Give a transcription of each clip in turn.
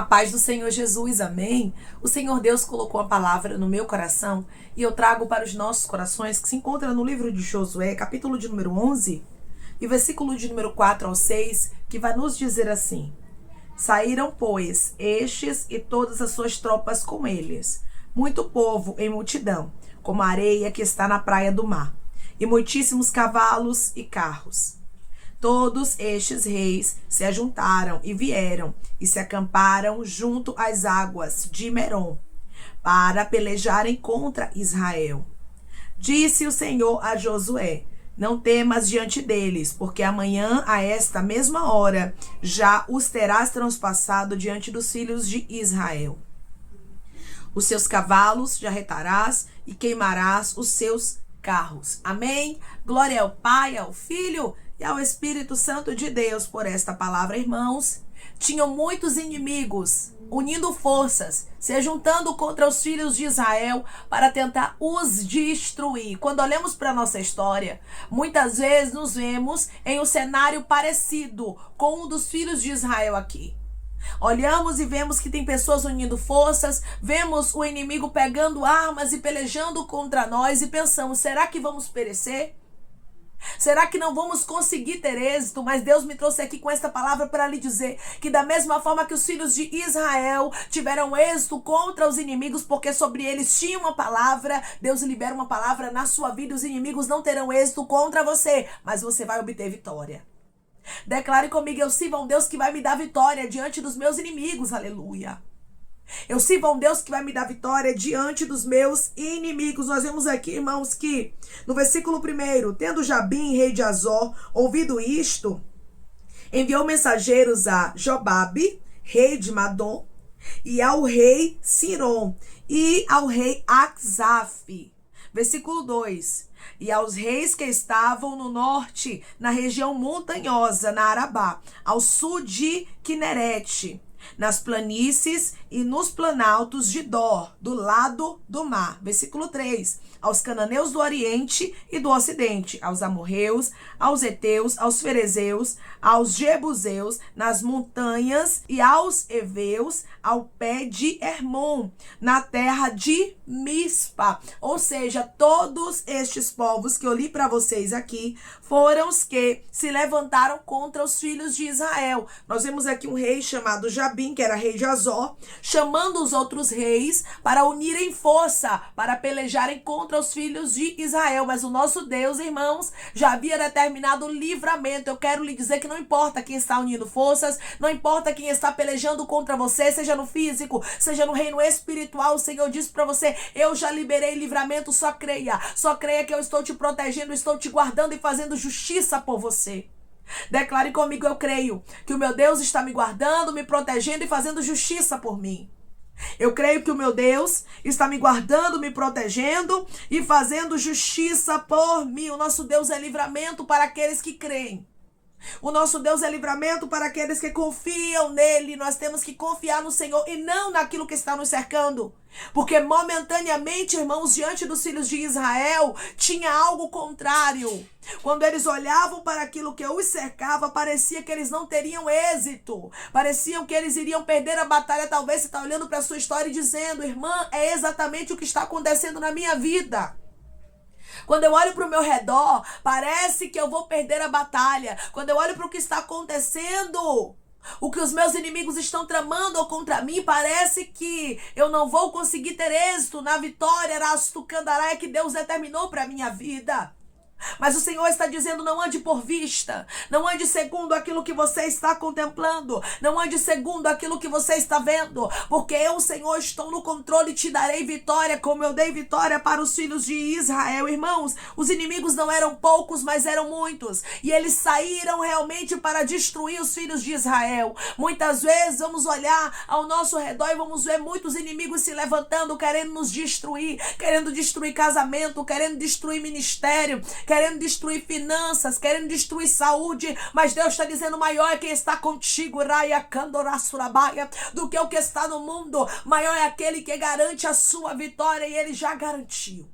A paz do Senhor Jesus, amém? O Senhor Deus colocou a palavra no meu coração e eu trago para os nossos corações, que se encontra no livro de Josué, capítulo de número 11, e versículo de número 4 ao 6, que vai nos dizer assim: Saíram, pois, estes e todas as suas tropas com eles, muito povo em multidão, como a areia que está na praia do mar, e muitíssimos cavalos e carros. Todos estes reis se ajuntaram e vieram e se acamparam junto às águas de Merom para pelejarem contra Israel. Disse o Senhor a Josué: Não temas diante deles, porque amanhã a esta mesma hora já os terás transpassado diante dos filhos de Israel. Os seus cavalos jarretarás e queimarás os seus carros. Amém? Glória ao Pai, ao Filho e ao Espírito Santo de Deus por esta palavra, irmãos. Tinham muitos inimigos unindo forças, se juntando contra os filhos de Israel para tentar os destruir. Quando olhamos para a nossa história, muitas vezes nos vemos em um cenário parecido com um dos filhos de Israel aqui. Olhamos e vemos que tem pessoas unindo forças, vemos o inimigo pegando armas e pelejando contra nós e pensamos, será que vamos perecer? Será que não vamos conseguir ter êxito? Mas Deus me trouxe aqui com esta palavra para lhe dizer que da mesma forma que os filhos de Israel tiveram êxito contra os inimigos, porque sobre eles tinha uma palavra, Deus libera uma palavra na sua vida, os inimigos não terão êxito contra você, mas você vai obter vitória. Declare comigo: eu sirvo a um Deus que vai me dar vitória diante dos meus inimigos, aleluia. Eu sirvo a um Deus que vai me dar vitória diante dos meus inimigos. Nós vemos aqui, irmãos, que no versículo 1, tendo Jabim, rei de Azor, ouvido isto, enviou mensageiros a Jobabe, rei de Madom, e ao rei Siron, e ao rei Axaf. Versículo 2. E aos reis que estavam no norte, na região montanhosa, na Arabá, ao sul de Quinerete, nas planícies e nos planaltos de Dor, do lado do mar. Versículo 3. Aos cananeus do oriente e do ocidente, aos amorreus, aos heteus, aos ferezeus, aos jebuseus, nas montanhas, e aos heveus, ao pé de Hermon, na terra de Mispa. Ou seja, todos estes povos que eu li para vocês aqui foram os que se levantaram contra os filhos de Israel. Nós vemos aqui um rei chamado Jabim, que era rei de Azor, chamando os outros reis para unirem força, para pelejarem contra os filhos de Israel. Mas o nosso Deus, irmãos, já havia determinado o livramento. Eu quero lhe dizer que não importa quem está unindo forças, não importa quem está pelejando contra você, seja no físico, seja no reino espiritual, o Senhor disse para você: eu já liberei livramento, só creia que eu estou te protegendo, estou te guardando e fazendo justiça por você. Declare comigo: eu creio que o meu Deus está me guardando, me protegendo e fazendo justiça por mim. Eu creio que o meu Deus está me guardando, me protegendo e fazendo justiça por mim. O nosso Deus é livramento para aqueles que creem. O nosso Deus é livramento para aqueles que confiam nele. Nós temos que confiar no Senhor e não naquilo que está nos cercando. Porque momentaneamente, irmãos, diante dos filhos de Israel, tinha algo contrário. Quando eles olhavam para aquilo que os cercava, parecia que eles não teriam êxito. Pareciam que eles iriam perder a batalha. Talvez você está olhando para a sua história e dizendo: irmã, é exatamente o que está acontecendo na minha vida. Quando eu olho para o meu redor, parece que eu vou perder a batalha. Quando eu olho para o que está acontecendo, o que os meus inimigos estão tramando contra mim, parece que eu não vou conseguir ter êxito na vitória, Rastucandarai, que Deus determinou para a minha vida. Mas o Senhor está dizendo: não ande por vista, não ande segundo aquilo que você está contemplando, não ande segundo aquilo que você está vendo, porque eu, Senhor, estou no controle e te darei vitória, como eu dei vitória para os filhos de Israel. Irmãos, os inimigos não eram poucos, mas eram muitos, e eles saíram realmente para destruir os filhos de Israel. Muitas vezes vamos olhar ao nosso redor e vamos ver muitos inimigos se levantando, querendo nos destruir, querendo destruir casamento, querendo destruir ministério, querendo destruir finanças, querendo destruir saúde, mas Deus está dizendo: maior é quem está contigo, Raya Kandorasurabaia, do que o que está no mundo. Maior é aquele que garante a sua vitória, e ele já garantiu.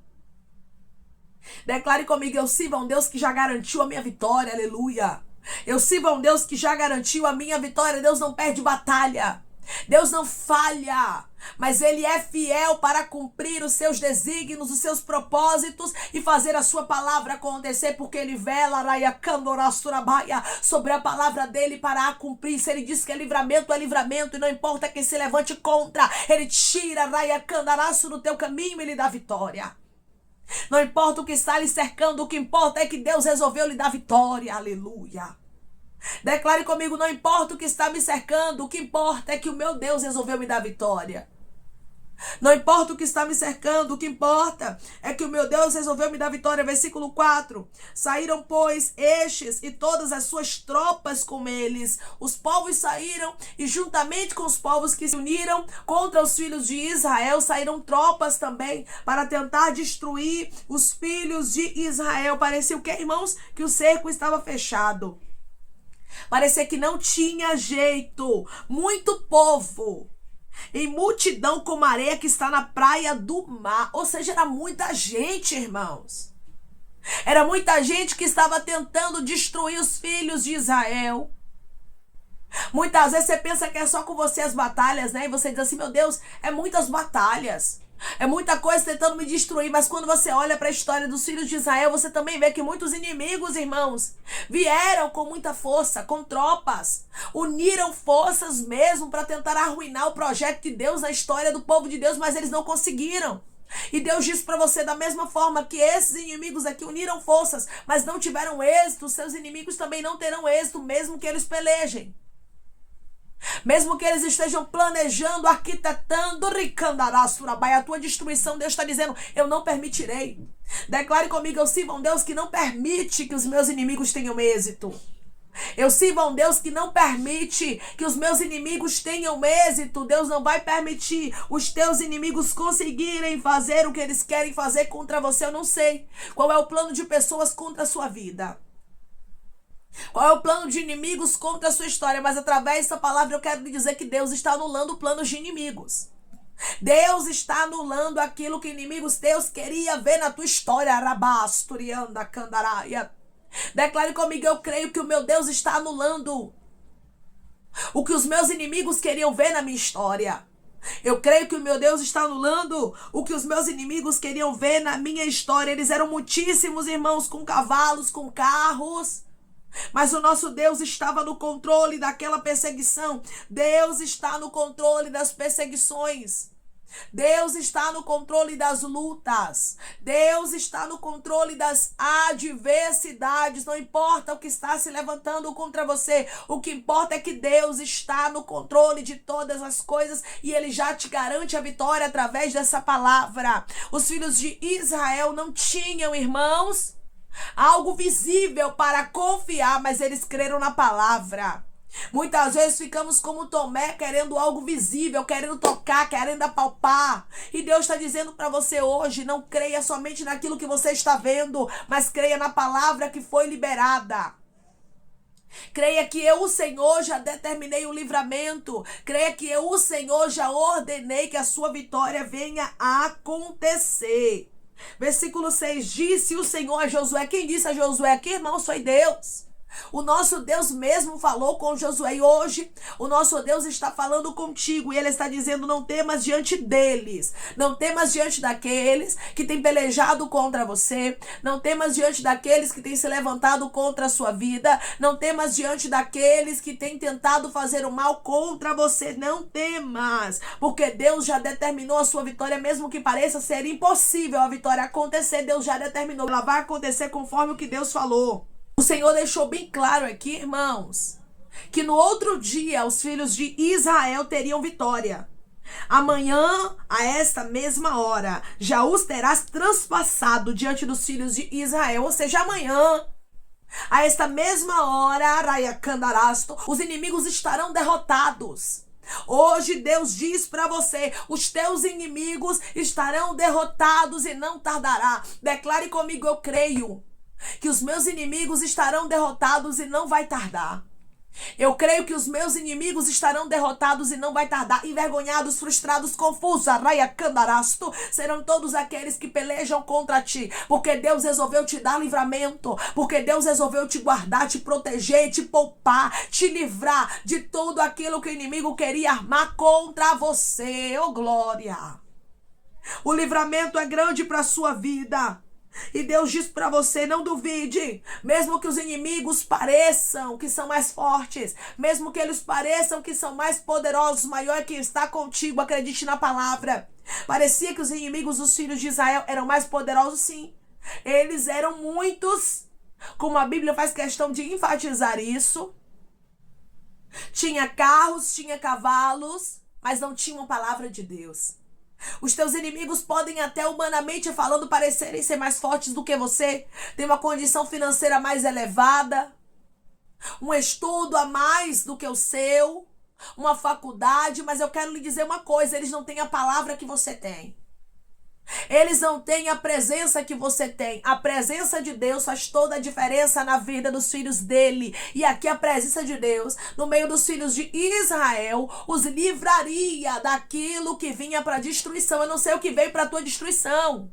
Declare comigo: eu sirvo a um Deus que já garantiu a minha vitória, aleluia. Eu sirvo a um Deus que já garantiu a minha vitória. Deus não perde batalha. Deus não falha, mas Ele é fiel para cumprir os seus desígnios, os seus propósitos e fazer a sua palavra acontecer, porque Ele vela sobre a palavra dEle para a cumprir. Se Ele diz que é livramento e não importa quem se levante contra, Ele tira do teu caminho e Ele dá vitória. Não importa o que está lhe cercando, o que importa é que Deus resolveu lhe dar vitória. Aleluia. Declare comigo: não importa o que está me cercando, o que importa é que o meu Deus resolveu me dar vitória. Não importa o que está me cercando, o que importa é que o meu Deus resolveu me dar vitória. Versículo 4. Saíram, pois, estes e todas as suas tropas com eles. Os povos saíram e juntamente com os povos que se uniram contra os filhos de Israel, saíram tropas também para tentar destruir os filhos de Israel. Parecia o que, irmãos? Que o cerco estava fechado. Parecia que não tinha jeito. Muito povo, em multidão como a areia que está na praia do mar. Ou seja, era muita gente, irmãos. Era muita gente que estava tentando destruir os filhos de Israel. Muitas vezes você pensa que é só com você as batalhas, né? E você diz assim: meu Deus, é muitas batalhas. É muita coisa tentando me destruir. Mas quando você olha para a história dos filhos de Israel, você também vê que muitos inimigos, irmãos, vieram com muita força, com tropas. Uniram forças mesmo para tentar arruinar o projeto de Deus na história do povo de Deus, mas eles não conseguiram. E Deus diz para você: da mesma forma que esses inimigos aqui uniram forças, mas não tiveram êxito, seus inimigos também não terão êxito, mesmo que eles pelejem. Mesmo que eles estejam planejando, arquitetando, a tua destruição, Deus está dizendo: eu não permitirei. Declare comigo: eu sirvo a um Deus que não permite que os meus inimigos tenham êxito. Eu sirvo a um Deus que não permite que os meus inimigos tenham êxito. Deus não vai permitir os teus inimigos conseguirem fazer o que eles querem fazer contra você. Eu não sei qual é o plano de pessoas contra a sua vida. Qual é o plano de inimigos contra a sua história? Mas através dessa palavra eu quero lhe dizer que Deus está anulando planos de inimigos. Deus está anulando aquilo que inimigos teus queria ver na tua história. Arabasturianda, candaraia. Declare comigo: eu creio que o meu Deus está anulando o que os meus inimigos queriam ver na minha história. Eu creio que o meu Deus está anulando o que os meus inimigos queriam ver na minha história. Eles eram muitíssimos, irmãos, com cavalos, com carros. Mas o nosso Deus estava no controle daquela perseguição. Deus está no controle das perseguições. Deus está no controle das lutas. Deus está no controle das adversidades. Não importa o que está se levantando contra você. O que importa é que Deus está no controle de todas as coisas e Ele já te garante a vitória através dessa palavra. Os filhos de Israel não tinham, irmãos, algo visível para confiar, mas eles creram na palavra. Muitas vezes ficamos como Tomé, querendo algo visível, querendo tocar, querendo apalpar. E Deus está dizendo para você hoje: não creia somente naquilo que você está vendo, mas creia na palavra que foi liberada. Creia que eu, o Senhor, já determinei o livramento. Creia que eu, o Senhor, já ordenei que a sua vitória venha a acontecer. Versículo 6, disse o Senhor a Josué. Quem disse a Josué aqui, irmão? Foi Deus. O nosso Deus mesmo falou com Josué. E hoje o nosso Deus está falando contigo. E Ele está dizendo: não temas diante deles. Não temas diante daqueles que têm pelejado contra você. Não temas diante daqueles que têm se levantado contra a sua vida. Não temas diante daqueles que têm tentado fazer o mal contra você. Não temas, porque Deus já determinou a sua vitória. Mesmo que pareça ser impossível a vitória acontecer, Deus já determinou. Ela vai acontecer conforme o que Deus falou. O Senhor deixou bem claro aqui, irmãos, que no outro dia os filhos de Israel teriam vitória. Amanhã, a esta mesma hora, já os terás transpassado diante dos filhos de Israel. Ou seja, amanhã, a esta mesma hora, os inimigos estarão derrotados. Hoje Deus diz para você: os teus inimigos estarão derrotados e não tardará. Declare comigo: eu creio que os meus inimigos estarão derrotados e não vai tardar. Eu creio que os meus inimigos estarão derrotados e não vai tardar. Envergonhados, frustrados, confusos, arraia candarasto, serão todos aqueles que pelejam contra ti. Porque Deus resolveu te dar livramento. Porque Deus resolveu te guardar, te proteger, te poupar, te livrar de tudo aquilo que o inimigo queria armar contra você. Oh, glória! O livramento é grande para a sua vida. E Deus diz para você, não duvide, mesmo que os inimigos pareçam que são mais fortes, mesmo que eles pareçam que são mais poderosos, maior é quem está contigo, acredite na palavra. Parecia que os inimigos dos filhos de Israel eram mais poderosos, sim. Eles eram muitos, como a Bíblia faz questão de enfatizar isso. Tinha carros, tinha cavalos, mas não tinham palavra de Deus. Os teus inimigos podem até humanamente falando parecerem ser mais fortes do que você. Tem uma condição financeira mais elevada, um estudo a mais do que o seu, uma faculdade, mas eu quero lhe dizer uma coisa, eles não têm a palavra que você tem. Eles não têm a presença que você tem. A presença de Deus faz toda a diferença na vida dos filhos dele. E aqui a presença de Deus, no meio dos filhos de Israel, os livraria daquilo que vinha para destruição. Eu não sei o que veio para a tua destruição.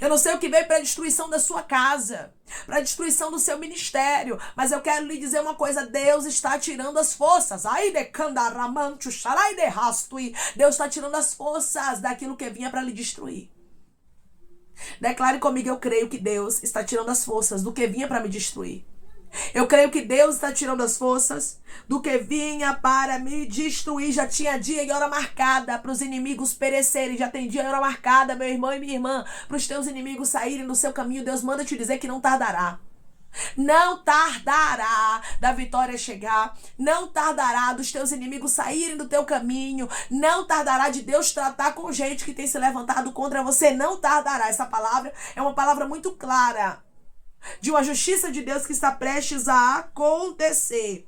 Eu não sei o que veio para a destruição da sua casa, para a destruição do seu ministério, mas eu quero lhe dizer uma coisa, Deus está tirando as forças. Deus está tirando as forças daquilo que vinha para lhe destruir. Declare comigo, eu creio que Deus está tirando as forças do que vinha para me destruir. Eu creio que Deus está tirando as forças do que vinha para me destruir. Já tinha dia e hora marcada para os inimigos perecerem. Já tem dia e hora marcada, meu irmão e minha irmã, para os teus inimigos saírem do seu caminho. Deus manda te dizer que não tardará. Não tardará da vitória chegar. Não tardará dos teus inimigos saírem do teu caminho. Não tardará de Deus tratar com gente que tem se levantado contra você. Não tardará. Essa palavra é uma palavra muito clara de uma justiça de Deus que está prestes a acontecer.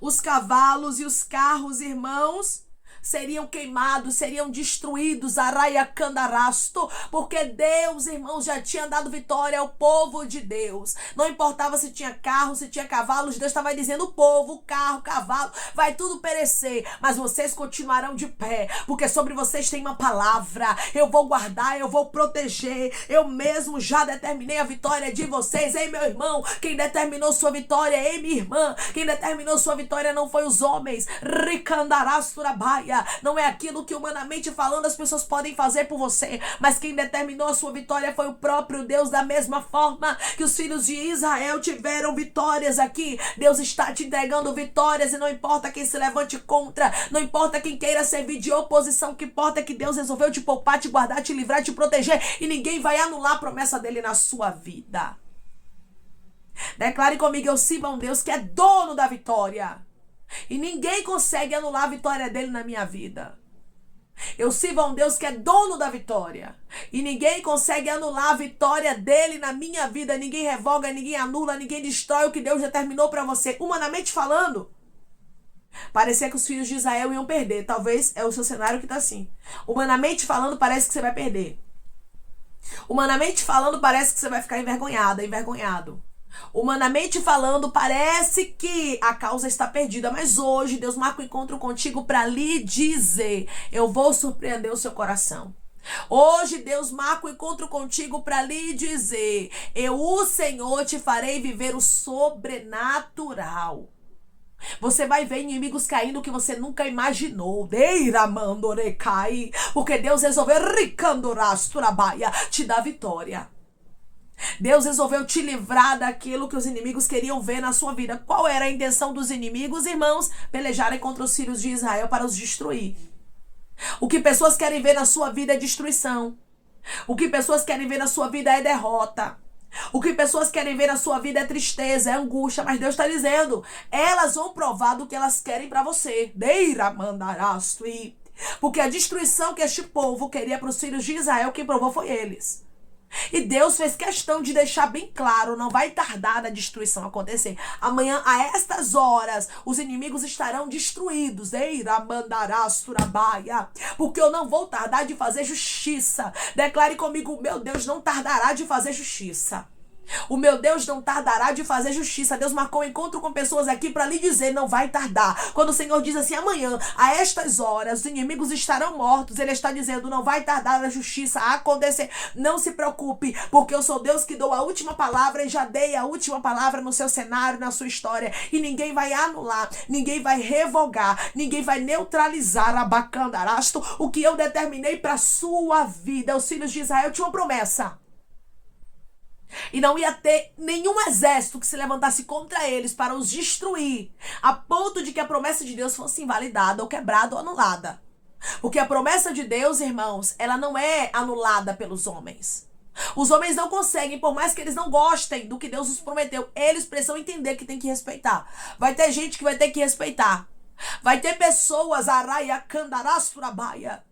Os cavalos e os carros, irmãos, seriam queimados, seriam destruídos, araia candarasto, porque Deus, irmãos, já tinha dado vitória ao povo de Deus. Não importava se tinha carro, se tinha cavalos, Deus estava dizendo, o povo, carro, cavalo, vai tudo perecer, mas vocês continuarão de pé, porque sobre vocês tem uma palavra. Eu vou guardar, eu vou proteger, eu mesmo já determinei a vitória de vocês. Ei, meu irmão, quem determinou sua vitória, ei, minha irmã, quem determinou sua vitória não foi os homens. Ricandarasturabaia. Não é aquilo que humanamente falando as pessoas podem fazer por você, mas quem determinou a sua vitória foi o próprio Deus. Da mesma forma que os filhos de Israel tiveram vitórias aqui, Deus está te entregando vitórias, e não importa quem se levante contra, não importa quem queira servir de oposição, o que importa é que Deus resolveu te poupar, te guardar, te livrar, te proteger, e ninguém vai anular a promessa dele na sua vida. Declare comigo, eu sirvo a um Deus que é dono da vitória. E ninguém consegue anular a vitória dele na minha vida. Eu sirvo a um Deus que é dono da vitória. E ninguém consegue anular a vitória dele na minha vida. Ninguém revoga, ninguém anula, ninguém destrói o que Deus determinou para você. Humanamente falando, parecia que os filhos de Israel iam perder. Talvez é o seu cenário que está assim. Humanamente falando, parece que você vai perder. Humanamente falando, parece que você vai ficar envergonhada, envergonhado. Humanamente falando, parece que a causa está perdida, mas hoje Deus marca o encontro contigo para lhe dizer, eu vou surpreender o seu coração. Hoje Deus marca o encontro contigo para lhe dizer, eu, o Senhor, te farei viver o sobrenatural. Você vai ver inimigos caindo que você nunca imaginou. Porque Deus resolveu te dar vitória. Deus resolveu te livrar daquilo que os inimigos queriam ver na sua vida. Qual era a intenção dos inimigos, irmãos? Pelejarem contra os filhos de Israel para os destruir. O que pessoas querem ver na sua vida é destruição. O que pessoas querem ver na sua vida é derrota. O que pessoas querem ver na sua vida é tristeza, é angústia. Mas Deus está dizendo, elas vão provar do que elas querem para você. Porque a destruição que este povo queria para os filhos de Israel, quem provou foi eles. E Deus fez questão de deixar bem claro, não vai tardar a destruição acontecer. Amanhã, a estas horas, os inimigos estarão destruídos. Porque eu não vou tardar de fazer justiça. Declare comigo, meu Deus, não tardará de fazer justiça. O meu Deus não tardará de fazer justiça. Deus marcou um encontro com pessoas aqui para lhe dizer, não vai tardar. Quando o Senhor diz assim, amanhã, a estas horas, os inimigos estarão mortos, Ele está dizendo, não vai tardar a justiça a acontecer. Não se preocupe, porque eu sou Deus que dou a última palavra e já dei a última palavra no seu cenário, na sua história. E ninguém vai anular, ninguém vai revogar, ninguém vai neutralizar abacandarasto, o que eu determinei para sua vida. Os filhos de Israel tinham uma promessa. E não ia ter nenhum exército que se levantasse contra eles para os destruir, a ponto de que a promessa de Deus fosse invalidada ou quebrada ou anulada. Porque a promessa de Deus, irmãos, ela não é anulada pelos homens. Os homens não conseguem, por mais que eles não gostem do que Deus nos prometeu, eles precisam entender que tem que respeitar. Vai ter gente que vai ter que respeitar. Vai ter pessoas, araia, candarasturabaia,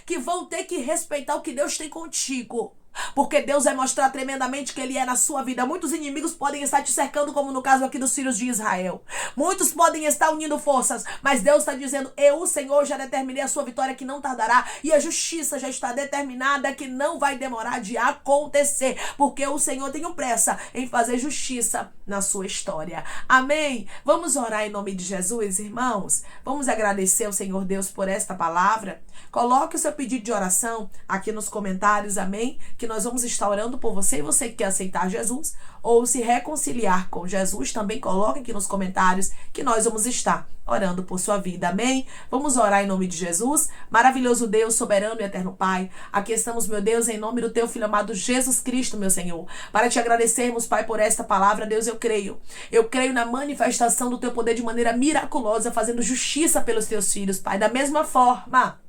que vão ter que respeitar o que Deus tem contigo. Porque Deus vai mostrar tremendamente que Ele é na sua vida. Muitos inimigos podem estar te cercando, como no caso aqui dos filhos de Israel. Muitos podem estar unindo forças, mas Deus está dizendo, eu, o Senhor, já determinei a sua vitória que não tardará, e a justiça já está determinada que não vai demorar de acontecer, porque o Senhor tem pressa em fazer justiça na sua história. Amém? Vamos orar em nome de Jesus, irmãos? Vamos agradecer ao Senhor Deus por esta palavra? Coloque o seu pedido de oração aqui nos comentários, amém? Que nós vamos estar orando por você, e você que quer aceitar Jesus ou se reconciliar com Jesus, também coloque aqui nos comentários que nós vamos estar orando por sua vida, amém? Vamos orar em nome de Jesus. Maravilhoso Deus, soberano e eterno Pai, aqui estamos, meu Deus, em nome do teu Filho amado Jesus Cristo, meu Senhor, para te agradecermos, Pai, por esta palavra. Deus, eu creio na manifestação do teu poder de maneira miraculosa, fazendo justiça pelos teus filhos, Pai, da mesma forma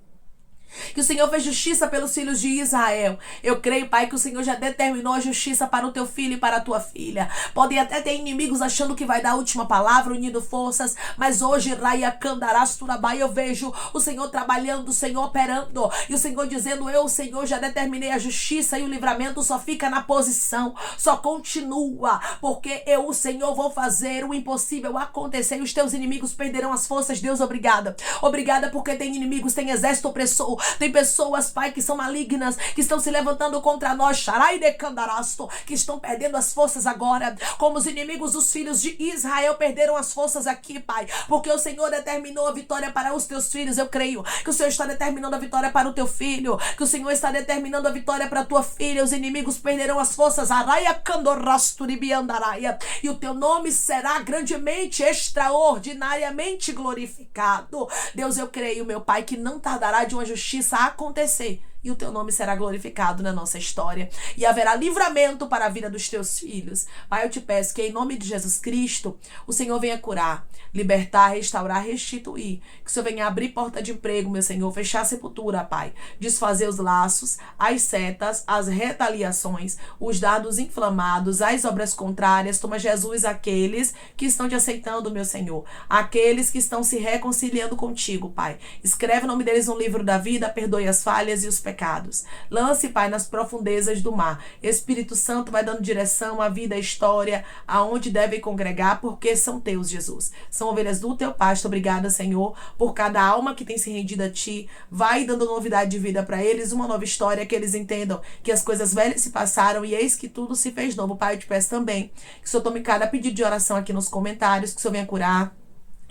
que o Senhor fez justiça pelos filhos de Israel. Eu creio, Pai, que o Senhor já determinou a justiça para o teu filho e para a tua filha. Podem até ter inimigos achando que vai dar a última palavra, unindo forças, mas hoje, Raia Candarasturabai, eu vejo o Senhor trabalhando, o Senhor operando, e o Senhor dizendo, eu, o Senhor, já determinei a justiça, e o livramento só fica na posição, só continua, porque eu, o Senhor, vou fazer o impossível acontecer, e os teus inimigos perderão as forças. Deus, obrigada. Obrigada porque tem inimigos, tem exército opressor, tem pessoas, Pai, que são malignas, que estão se levantando contra nós, Sharai de Candarasto, que estão perdendo as forças agora, como os inimigos dos filhos de Israel perderam as forças aqui, Pai, porque o Senhor determinou a vitória para os teus filhos. Eu creio que o Senhor está determinando a vitória para o teu filho, que o Senhor está determinando a vitória para a tua filha. Os inimigos perderão as forças, Araia Candorasturibiandaraia, e o teu nome será grandemente, extraordinariamente glorificado. Deus, eu creio, meu Pai, que não tardará de uma justiça a acontecer, e o teu nome será glorificado na nossa história, e haverá livramento para a vida dos teus filhos. Pai, eu te peço que em nome de Jesus Cristo, o Senhor venha curar, libertar, restaurar, restituir, que o Senhor venha abrir porta de emprego, meu Senhor, fechar a sepultura, Pai, desfazer os laços, as setas, as retaliações, os dardos inflamados, as obras contrárias. Toma, Jesus, aqueles que estão te aceitando, meu Senhor, aqueles que estão se reconciliando contigo, Pai, escreve o nome deles no livro da vida, perdoe as falhas e os pecados. Lance, Pai, nas profundezas do mar. Espírito Santo vai dando direção à vida, à história, aonde devem congregar, porque são teus, Jesus. São ovelhas do teu pasto. Obrigada, Senhor, por cada alma que tem se rendido a ti. Vai dando novidade de vida para eles, uma nova história, que eles entendam que as coisas velhas se passaram e eis que tudo se fez novo. Pai, eu te peço também que o Senhor tome cada pedido de oração aqui nos comentários, que o Senhor venha curar,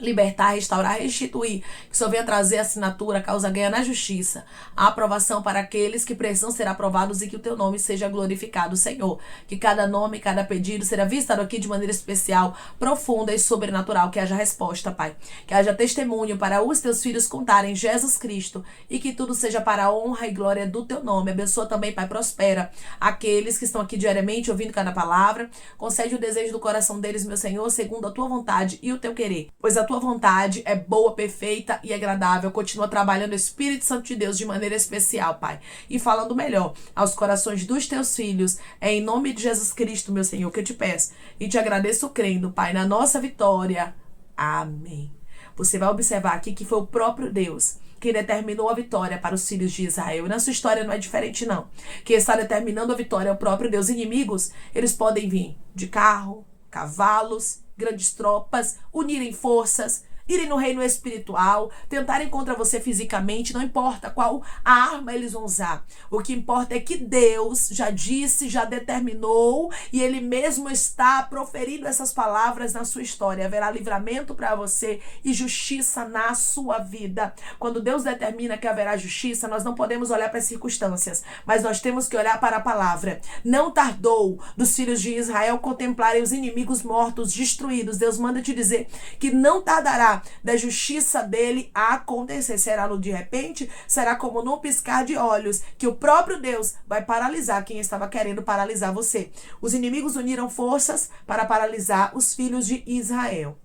libertar, restaurar, restituir, que o Senhor venha trazer assinatura, causa ganha na justiça, a aprovação para aqueles que precisam ser aprovados, e que o teu nome seja glorificado, Senhor, que cada nome, cada pedido será visto aqui de maneira especial, profunda e sobrenatural, que haja resposta, Pai, que haja testemunho para os teus filhos contarem Jesus Cristo, e que tudo seja para a honra e glória do teu nome. Abençoa também, Pai, prospera aqueles que estão aqui diariamente ouvindo cada palavra, concede o desejo do coração deles, meu Senhor, segundo a tua vontade e o teu querer, pois a tua vontade é boa, perfeita e agradável. Continua trabalhando o Espírito Santo de Deus de maneira especial, Pai, e falando melhor aos corações dos teus filhos. É em nome de Jesus Cristo, meu Senhor, que eu te peço e te agradeço crendo, Pai, na nossa vitória. Amém. Você vai observar aqui que foi o próprio Deus que determinou a vitória para os filhos de Israel. E na sua história não é diferente, não. Quem está determinando a vitória é o próprio Deus. Inimigos, eles podem vir de carro, cavalos, grandes tropas, unirem forças, irem no reino espiritual, tentarem contra você fisicamente, não importa qual a arma eles vão usar. O que importa é que Deus já disse, já determinou, e Ele mesmo está proferindo essas palavras na sua história. Haverá livramento para você e justiça na sua vida. Quando Deus determina que haverá justiça, nós não podemos olhar para as circunstâncias, mas nós temos que olhar para a palavra. Não tardou dos filhos de Israel contemplarem os inimigos mortos, destruídos. Deus manda te dizer que não tardará da justiça dele a acontecer. Será no de repente, será como num piscar de olhos, que o próprio Deus vai paralisar quem estava querendo paralisar você. Os inimigos uniram forças para paralisar os filhos de Israel.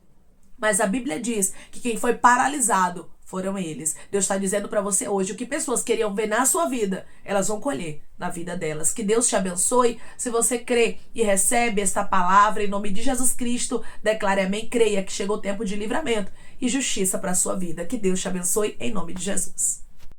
Mas a Bíblia diz que quem foi paralisado foram eles. Deus está dizendo para você hoje, o que pessoas queriam ver na sua vida, elas vão colher na vida delas. Que Deus te abençoe. Se você crê e recebe esta palavra, em nome de Jesus Cristo, declare amém, creia que chegou o tempo de livramento e justiça para a sua vida. Que Deus te abençoe em nome de Jesus.